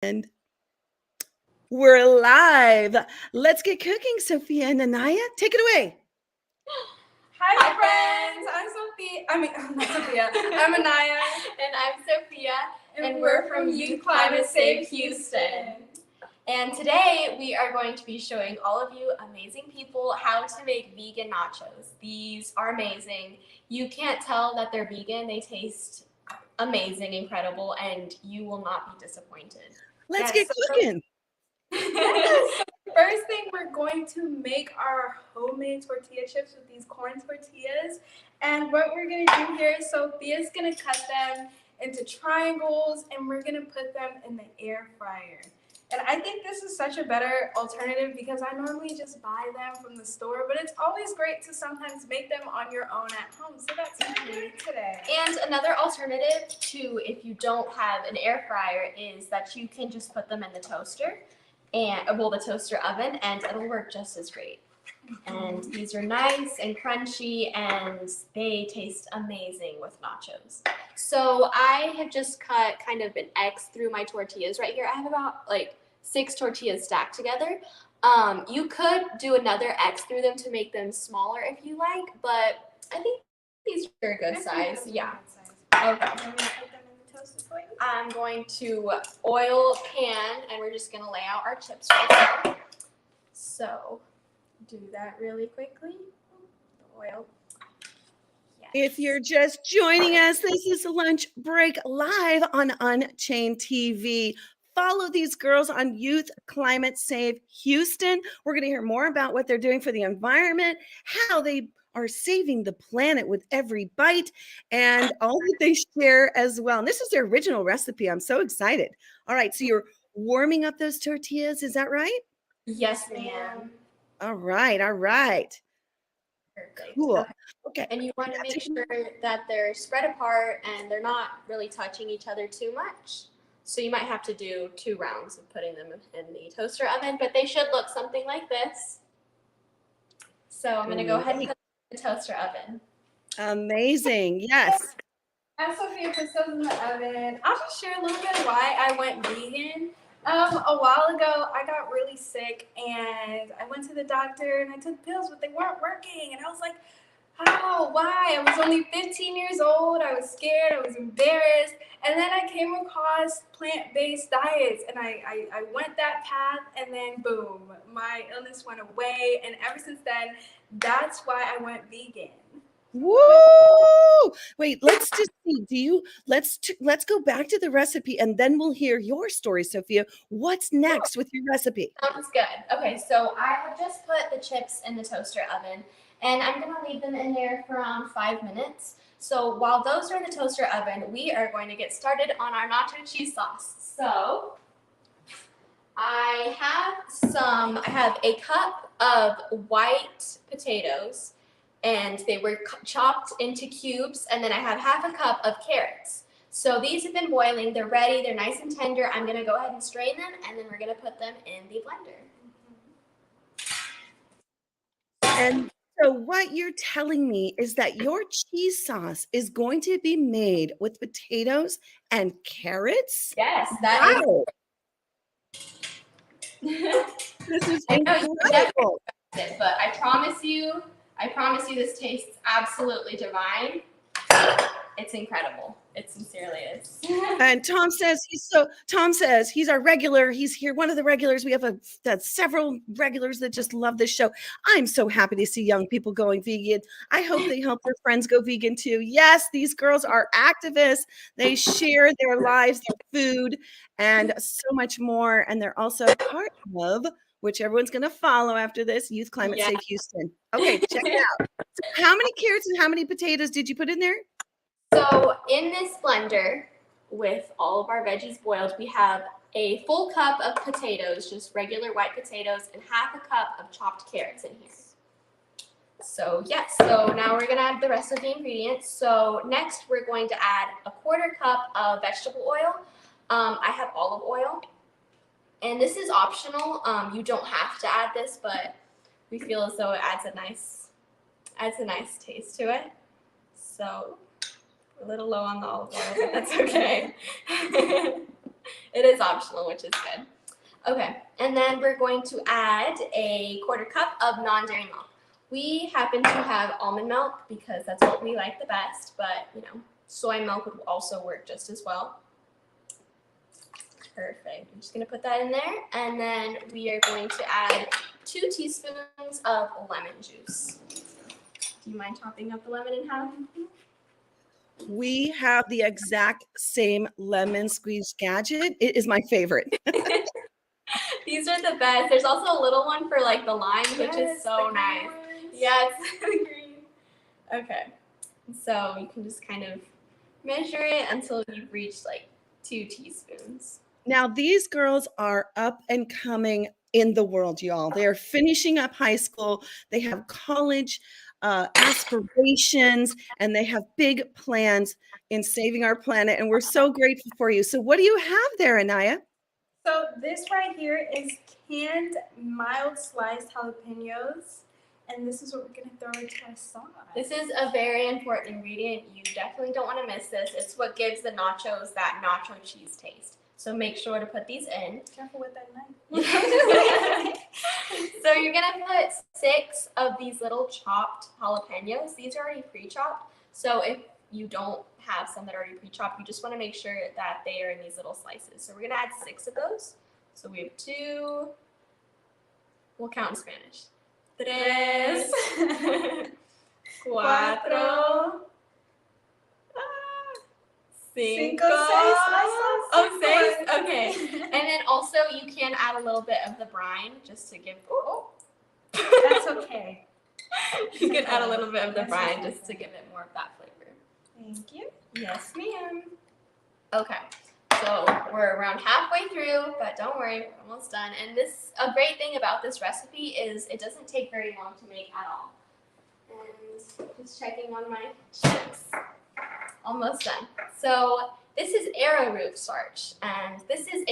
And we're live. Let's get cooking, Sophia and Anaya. Take it away. Hi, friends. I'm Sophia. I'm not Sophia. I'm Anaya. And I'm Sophia. And we're from Youth Climate Save Houston. And today we are going to be showing all of you amazing people how to make vegan nachos. These are amazing. You can't tell that they're vegan. They taste amazing, incredible, and you will not be disappointed. Let's get cooking. First thing, we're going to make our homemade tortilla chips with these corn tortillas. And what we're going to do here is Sophia's going to cut them into triangles and we're going to put them in the air fryer. And I think this is such a better alternative because I normally just buy them from the store, but it's always great to sometimes make them on your own at home. So that's what we're doing today. And another alternative to if you don't have an air fryer is that you can just put them in the toaster and the toaster oven, and it'll work just as great. And these are nice and crunchy and they taste amazing with nachos. So I have just cut kind of an X through my tortillas right here. I have about like 6 tortillas stacked together. You could do another X through them to make them smaller if you like, but I think these are a good size. Yeah. Okay. I'm going to oil pan and we're just going to lay out our chips right now. So do that really quickly. The oil. Yes. If you're just joining us, this is Lunch Break Live on UnChained TV. Follow these girls on Youth Climate Save Houston. We're going to hear more about what they're doing for the environment, how they are saving the planet with every bite, and all that they share as well. And this is their original recipe. I'm so excited. All right, so you're warming up those tortillas, is that right? Yes, ma'am. All right, all right. Perfect. Cool. Okay. And you want to make sure that they're spread apart and they're not really touching each other too much. So you might have to do 2 rounds of putting them in the toaster oven, but they should look something like this. So I'm going to go ahead and put them in the toaster oven. Amazing. Yes. As Sophia puts those in the oven, I'll just share a little bit of why I went vegan. A while ago, I got really sick and I went to the doctor and I took pills, but they weren't working. And I was like, how? Why? I was only 15 years old. I was scared. I was embarrassed. And then I came across plant-based diets and I went that path and then boom, my illness went away. And ever since then, that's why I went vegan. Woo! Wait, let's just see. Let's go back to the recipe and then we'll hear your story, Sophia. What's next with your recipe? Sounds good. Okay, so I have just put the chips in the toaster oven and I'm going to leave them in there for around 5 minutes. So while those are in the toaster oven, we are going to get started on our nacho cheese sauce. So I have a cup of white potatoes and they were chopped into cubes, and then I have half a cup of carrots. So these have been boiling, they're ready, they're nice and tender. I'm gonna go ahead and strain them and then we're gonna put them in the blender. And so what you're telling me is that your cheese sauce is going to be made with potatoes and carrots? Yes, that This is incredible. But I promise you this tastes absolutely divine. It's incredible. It sincerely is. And Tom says he's our regular. He's here, one of the regulars. We have several regulars that just love this show. I'm so happy to see young people going vegan. I hope they help their friends go vegan too. Yes, these girls are activists. They share their lives, their food, and so much more. And they're also part of, which everyone's going to follow after this, Youth Climate Save Houston. Okay, check it out. So how many carrots and how many potatoes did you put in there? So in this blender, with all of our veggies boiled, we have a full cup of potatoes, just regular white potatoes, and half a cup of chopped carrots in here. So yes, so now we're going to add the rest of the ingredients. So next we're going to add a 1/4 cup of vegetable oil. I have olive oil. And this is optional. You don't have to add this, but we feel as though it adds a nice taste to it. So a little low on the olive oil, but that's okay. It is optional, which is good. Okay, and then we're going to add a 1/4 cup of non-dairy milk. We happen to have almond milk because that's what we like the best, but you know, soy milk would also work just as well. Perfect. I'm just gonna put that in there, and then we are going to add 2 teaspoons of lemon juice. Do you mind chopping up the lemon in half? We have the exact same lemon squeeze gadget. It is my favorite. These are the best. There's also a little one for like the lime, which is so nice. Yes, the green. Okay, so you can just kind of measure it until you've reached like 2 teaspoons. Now, these girls are up and coming in the world, y'all. They're finishing up high school. They have college aspirations, and they have big plans in saving our planet. And we're so grateful for you. So what do you have there, Anaya? So this right here is canned mild sliced jalapenos, and this is what we're gonna throw into our sauce. This is a very important ingredient. You definitely don't want to miss this. It's what gives the nachos that nacho cheese taste. So make sure to put these in. Careful with that knife. So you're gonna put 6 of these little chopped jalapenos. These are already pre-chopped. So if you don't have some that are already pre-chopped, you just want to make sure that they are in these little slices. So we're gonna add 6 of those. So we have 2. We'll count in Spanish. 3, 4, 5, 6. Oh, 6? Okay. And then also you can add a little bit of the brine just to give. That's okay. You can add a little bit of the brine just to give it more of that flavor. Thank you. Yes, ma'am. Okay. So we're around halfway through, but don't worry, we're almost done. And a great thing about this recipe is it doesn't take very long to make at all. And just checking on my chips. Almost done. So this is arrowroot starch, and this is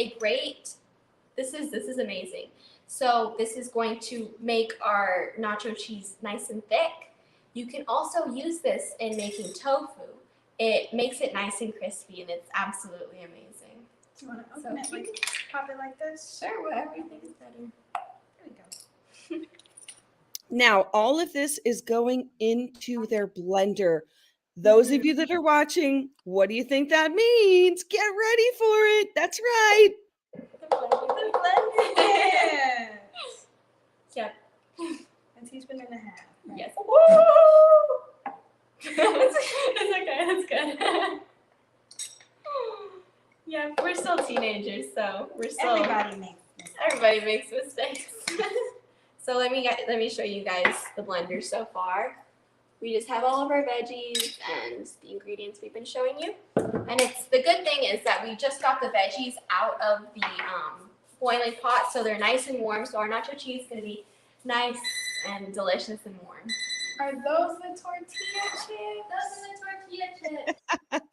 amazing. So this is going to make our nacho cheese nice and thick. You can also use this in making tofu. It makes it nice and crispy, and it's absolutely amazing. Do you want to open it like pop it like this? Sure, whatever you think is better. There we go. Now, all of this is going into their blender. Those of you that are watching, what do you think that means? Get ready for it. That's right. The blender. Yes. Yep. A teaspoon and a half. Right? Yes. It's okay. That's good. Yeah, we're still teenagers, so we're still. Everybody makes mistakes. So let me show you guys the blender so far. We just have all of our veggies and the ingredients we've been showing you. And the good thing is that we just got the veggies out of the boiling pot, so they're nice and warm. So our nacho cheese is going to be nice and delicious and warm. Are those the tortilla chips? Those are the tortilla chips.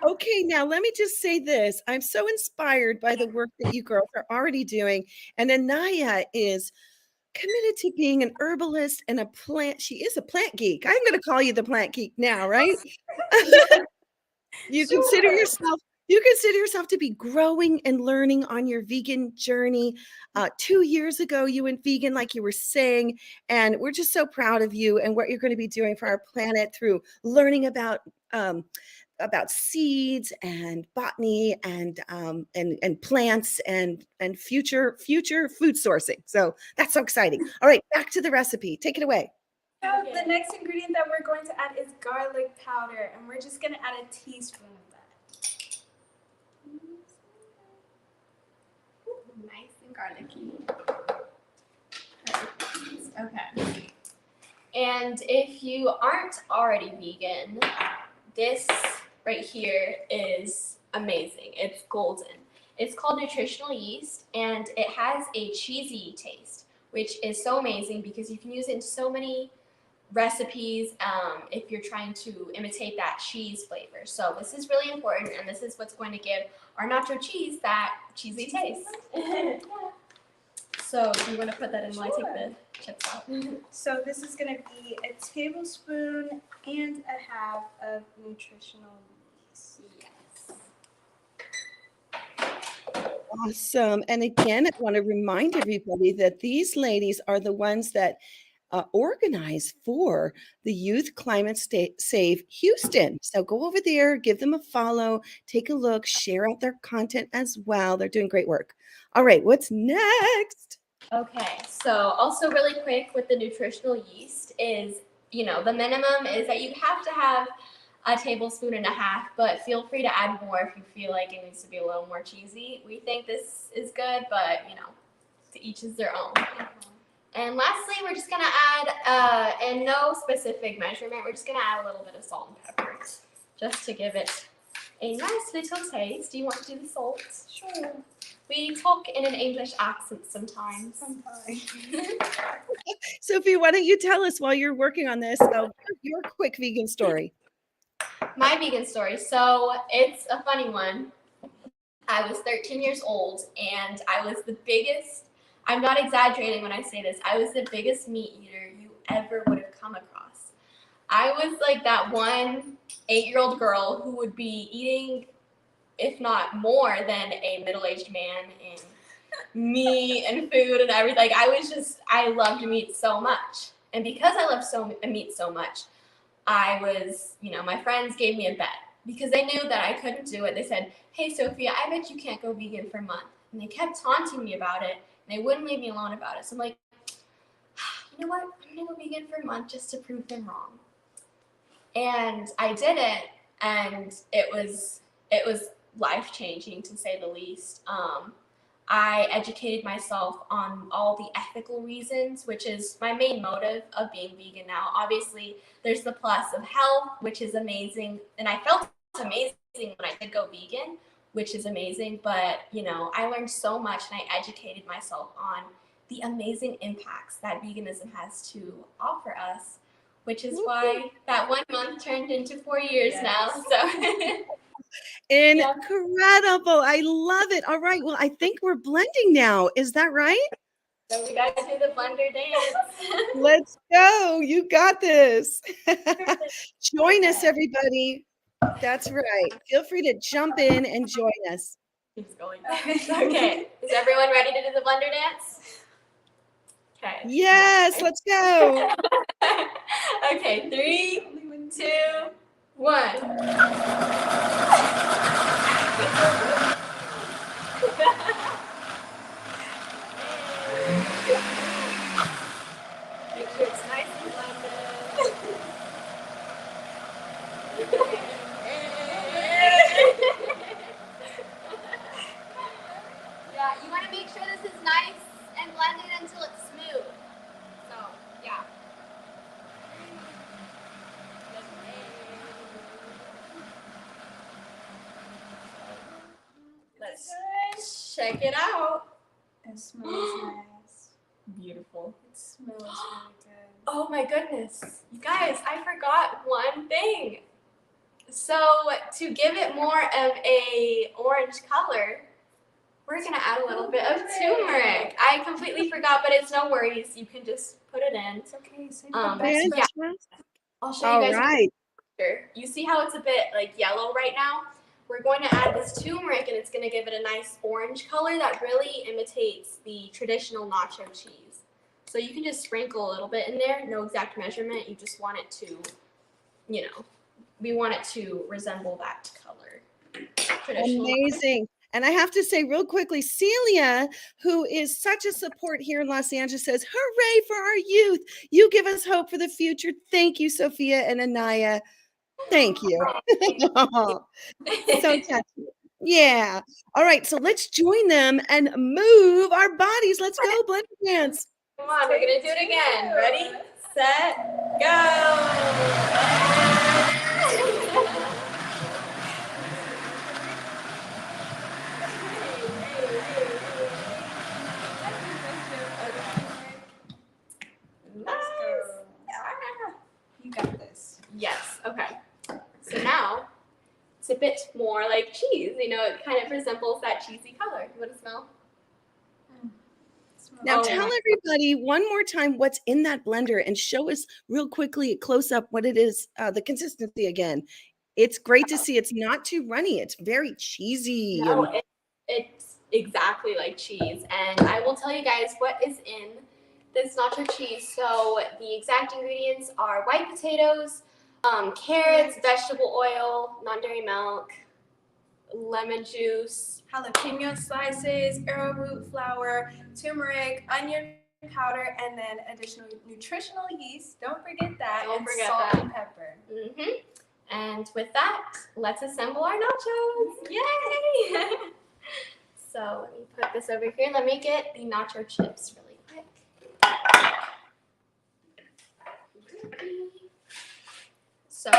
Okay, now let me just say this. I'm so inspired by the work that you girls are already doing. And Anaya is committed to being an herbalist and she is a plant geek. I'm going to call you the plant geek now, right? You consider yourself to be growing and learning on your vegan journey. 2 years ago, you went vegan, like you were saying, and we're just so proud of you and what you're going to be doing for our planet through learning about seeds and botany and plants and future food sourcing. So that's so exciting. All right, back to the recipe. Take it away. So the next ingredient that we're going to add is garlic powder, and we're just going to add a teaspoon of that. Nice and garlicky. Okay. And if you aren't already vegan, this right here is amazing. It's golden. It's called Nutritional Yeast, and it has a cheesy taste, which is so amazing because you can use it in so many recipes if you're trying to imitate that cheese flavor. So this is really important, and this is what's going to give our nacho cheese that cheesy taste. So do you want to put that in while I take the chips out? So this is going to be a tablespoon and a half of nutritional yeast. Yes. Awesome. And again, I want to remind everybody that these ladies are the ones that organize for the Youth Climate Save Houston. So go over there, give them a follow, take a look, share out their content as well. They're doing great work. All right, what's next? Okay, so also really quick with the nutritional yeast is, the minimum is that you have to have a tablespoon and a half, but feel free to add more if you feel like it needs to be a little more cheesy. We think this is good, but to each is their own. And lastly, we're just gonna add, in no specific measurement, we're just gonna add a little bit of salt and pepper, just to give it a nice little taste. Do you want to do the salt? Sure. We talk in an English accent sometimes. Sophie, why don't you tell us while you're working on this, your quick vegan story? My vegan story. So it's a funny one. I was 13 years old and I was the biggest, I'm not exaggerating when I say this, I was the biggest meat eater you ever would have come across. I was like that one 8-year-old girl who would be eating, if not more than a middle-aged man in meat and food and everything. I loved meat so much. And because I loved meat so much, I was, my friends gave me a bet because they knew that I couldn't do it. They said, hey, Sophia, I bet you can't go vegan for a month. And they kept taunting me about it, and they wouldn't leave me alone about it. So I'm like, you know what? I'm going to go vegan for a month just to prove them wrong. And I did it, and it was life-changing, to say the least. I educated myself on all the ethical reasons, which is my main motive of being vegan now. Obviously, there's the plus of health, which is amazing. And I felt amazing when I did go vegan, which is amazing. But, I learned so much and I educated myself on the amazing impacts that veganism has to offer us, which is why that 1 month turned into 4 years now. So. Incredible. I love it. All right. Well, I think we're blending now. Is that right? So we got to do the blender dance. Let's go. You got this. Join us, everybody. That's right. Feel free to jump in and join us. He's going. Okay. Is everyone ready to do the blender dance? Okay. Yes, let's go. Okay, 3, 2, 1. Make sure it's nice and blended. Yeah, you want to make sure this is nice and blended until it's smooth. So, yeah. Let's check it out. It smells nice. Beautiful. It smells really good. Oh my goodness. You guys, I forgot one thing. So to give it more of a orange color, we're gonna add a little bit of turmeric. I completely forgot, but it's no worries. You can just put it in. It's okay. Save Yeah. I'll show you guys. right. You see how it's a bit like yellow right now? We're going to add this turmeric and it's going to give it a nice orange color that really imitates the traditional nacho cheese. So you can just sprinkle a little bit in there, no exact measurement. You just want it to, we want it to resemble that color. Amazing. And I have to say real quickly, Celia, who is such a support here in Los Angeles, says, hooray for our youth. You give us hope for the future. Thank you, Sophia and Anaya. Thank you. So touching. Yeah. All right. So let's join them and move our bodies. Let's go, blender dance. Come on, we're going to do it again. Ready, set, go. You got this. Yes, okay. So now, it's a bit more like cheese. It kind of resembles that cheesy color. You want to smell? Now tell everybody one more time what's in that blender and show us real quickly close up what it is, the consistency again. It's great to see it's not too runny. It's very cheesy. No, it's exactly like cheese. And I will tell you guys what is in this nacho cheese. So the exact ingredients are white potatoes, carrots, vegetable oil, non-dairy milk, lemon juice, Jalapeno slices, arrowroot flour, turmeric, onion powder, and then additional nutritional yeast. Don't forget that. Don't and forget salt that. and pepper. And with that, let's assemble our nachos. Yay! So let me put this over here. Let me get the nacho chips really quick. So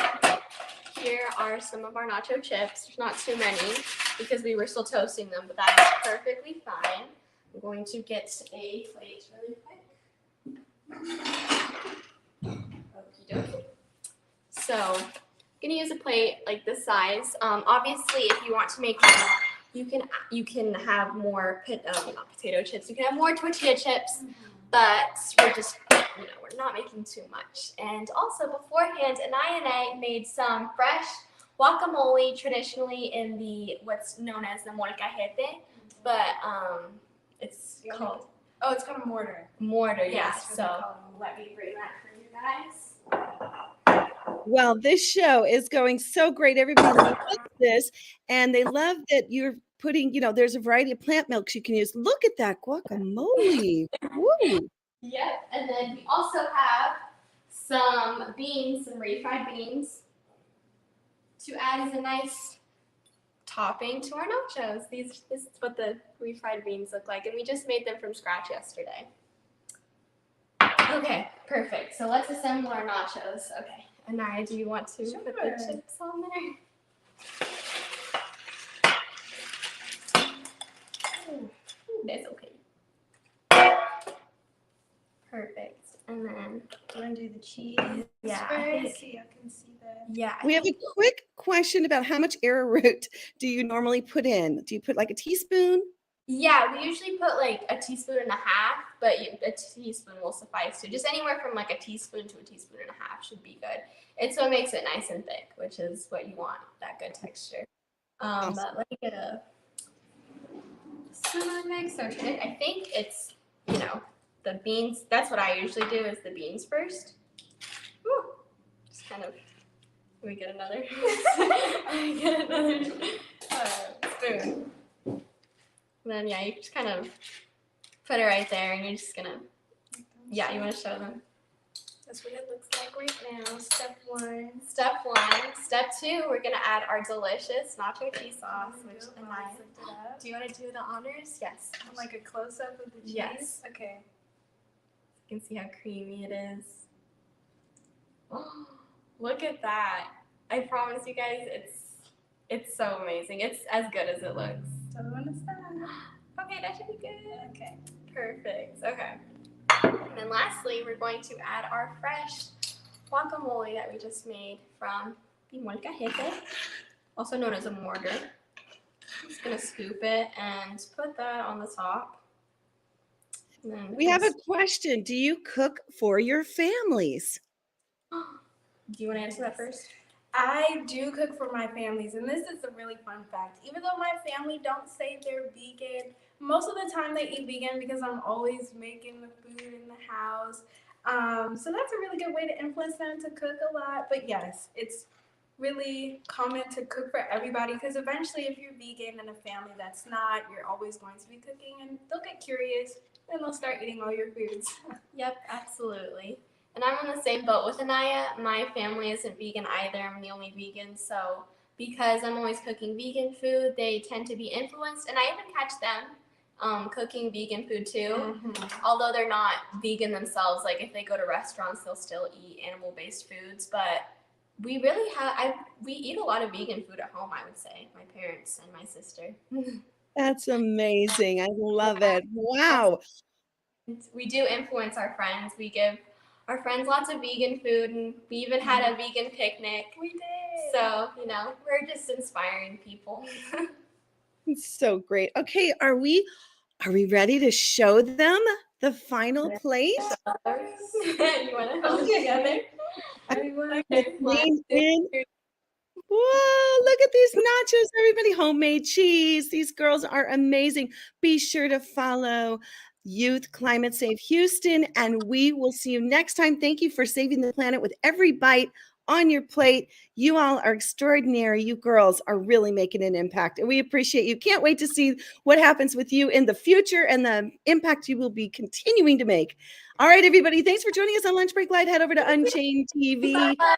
here are some of our nacho chips. There's not too many because we were still toasting them, but that is perfectly fine. I'm going to get a plate really quick. Okie dokie. So I'm gonna use a plate like this size. Obviously, if you want to make more, you can have more not potato chips. You can have more tortilla chips, but we're not making too much. And also beforehand, Anaya and I made some fresh guacamole, traditionally in the what's known as the molcajete, but it's called it's called a mortar. mortar. Yes. So let me bring that for you guys. Well, this show is going so great. Everybody loves this, and they love that you're putting, there's a variety of plant milks you can use. Look at that guacamole. Woo. Yep, and then we also have some beans, some refried beans, to add as a nice topping to our nachos. This is what the refried beans look like, and we just made them from scratch yesterday. Okay, perfect. So let's assemble our nachos. Okay, Anaya, do you want to put the chips on there? That's okay. Perfect. And then Do you want to do the cheese Yeah, I first? think- So y'all can see that. We have a quick question about how much arrowroot do you normally put in? Do you put like a teaspoon? Yeah, we usually put like a teaspoon and a half, but a teaspoon will suffice too. Just anywhere from like a teaspoon to a teaspoon and a half should be good. It's what makes it nice and thick, which is what you want, that good texture. Awesome. But let me get a similar mix. So I think it's, the beans. That's what I usually do is the beans first. Woo. Just kind of, let me get another, spoon. And then, you just kind of put it right there, and you're just gonna, you want to show them? That's what it looks like right now. Step one. Step 1. Step 2, we're gonna add our delicious nacho cheese sauce, which Anaya. Do you want to do the honors? Yes. Like a close up of the cheese? Yes. Okay. You can see how creamy it is. Oh, look at that. I promise you guys, it's so amazing. It's as good as it looks. Don't understand. Okay, that should be good. Okay. Perfect. Okay. And then lastly, we're going to add our fresh guacamole that we just made from the molcajete, also known as a mortar. Just gonna scoop it and put that on the top. And then We have a question. Do you cook for your families? Do you want to answer that first? I do cook for my families, and this is a really fun fact. Even though my family don't say they're vegan, most of the time they eat vegan because I'm always making the food in the house. So that's a really good way to influence them to cook a lot. But yes, it's really common to cook for everybody because eventually if you're vegan in a family that's not, you're always going to be cooking, and they'll get curious and they'll start eating all your foods. Yep, absolutely. And I'm on the same boat with Anaya. My family isn't vegan either. I'm the only vegan. So because I'm always cooking vegan food, they tend to be influenced. And I even catch them cooking vegan food too. Although they're not vegan themselves. Like if they go to restaurants, they'll still eat animal-based foods. But we really we eat a lot of vegan food at home, I would say. My parents and my sister. That's amazing. I love it. Wow. We do influence our friends. We give our friends lots of vegan food, and we even had a vegan picnic. We did. So, we're just inspiring people. It's so great. Okay, are we ready to show them the final plate? You want to hold it together? Lean in. Whoa, look at these nachos, everybody. Homemade cheese. These girls are amazing. Be sure to follow Youth Climate Save Houston, and we will see you next time. Thank you for saving the planet with every bite on your plate. You all are extraordinary. You girls are really making an impact, and we appreciate you. Can't wait to see what happens with you in the future and the impact you will be continuing to make. All right, everybody. Thanks for joining us on Lunch Break Live. Head over to UnChainedTV.